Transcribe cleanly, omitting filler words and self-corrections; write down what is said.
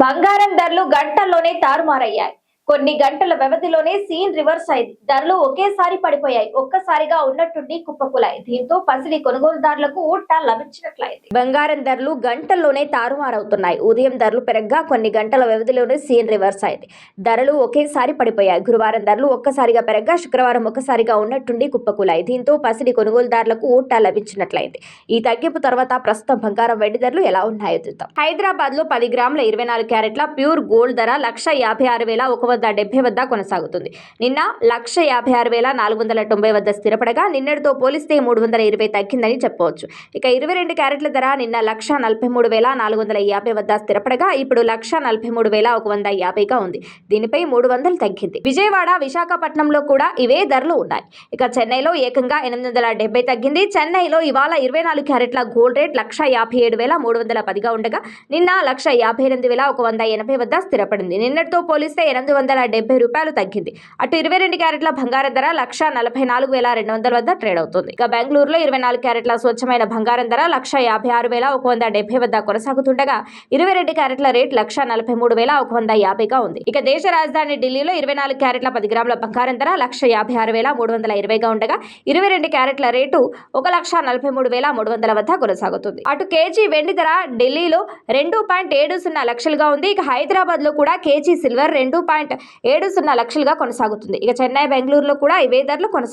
బంగారం ధరలు గంటల్లోనే తారుమారయ్యాయి. కొన్ని గంటల వ్యవధిలోనే సీన్ రివర్స్ అయింది. ధరలు ఒకేసారి పడిపోయాయి. ఒక్కసారిగా ఉన్నట్టుండి కుప్పకూలాయి. దీంతో పసిడి కొనుగోలుదారులకు ఊట లభించినట్లయింది. బంగారం ధరలు గంటల్లోనే తారుమారవుతున్నాయి. ఉదయం ధరలు పెరగ్గా కొన్ని గంటల వ్యవధిలోనే సీన్ రివర్స్ అయింది. ధరలు ఒకేసారి పడిపోయాయి. గురువారం ధరలు ఒక్కసారిగా పెరగ్గా శుక్రవారం ఒక్కసారిగా ఉన్నట్టుండి కుప్పకూలాయి. దీంతో పసిడి కొనుగోలుదారులకు ఊట లభించినట్లయింది. ఈ తగ్గింపు తర్వాత ప్రస్తుతం బంగారం వెండి ధరలు ఎలా ఉన్నాయో చూద్దాం. హైదరాబాద్ లో 10 గ్రాముల 24 క్యారెట్ల ప్యూర్ గోల్డ్ ధర 1,56,170 వద్ద కొనసాగుతుంది. నిన్న 1,56,490 వద్ద స్థిరపడగా నిన్నటితో పోలిస్తే 320 తగ్గిందని చెప్పవచ్చు. ఇక 22 క్యారెట్ల ధర నిన్న 1,43,450 వద్ద స్థిరపడగా ఇప్పుడు 1,43,150గా ఉంది. దీనిపై 300 తగ్గింది. విజయవాడ, విశాఖపట్నంలో కూడా ఇవే ధరలు ఉన్నాయి. ఇక చెన్నైలో ఏకంగా 870 తగ్గింది. చెన్నైలో ఇవాళ 24 క్యారెట్ల గోల్డ్ రేట్ 1,57,310గా ఉండగా నిన్న 1,58,180 వద్ద స్థిరపడింది. నిన్నటితో పోలిస్తే 870 రూపాయలు తగ్గింది. అటు 22 క్యారెట్ల బంగారం ధర 1,44,200 వద్ద ట్రేడ్ అవుతుంది. ఇక బెంగళూరులో 24 క్యారెట్ల స్వచ్ఛమైన బంగారం ధర 1,56,170 వద్ద కొనసాగుతుండగా 22 క్యారెట్ల రేట్ 1,43,150గా ఉంది. ఇక దేశ రాజధాని ఢిల్లీలో 24 క్యారెట్ల 10 గ్రాముల బంగారం ధర 1,56,320గా ఉండగా 22 క్యారెట్ల రేటు 1,43,300 వద్ద కొనసాగుతుంది. అటు కేజీ వెండి ధర ఢిల్లీలో 2.70 లక్షలుగా ఉంది. ఇక హైదరాబాద్ లో కూడా కేజీ సిల్వర్ 2.70 లక్షలుగా కొనసాగుతుంది. ఇక చెన్నై, బెంగళూరులో కూడా ఇవే ధరలు కొనసాగుతుంది.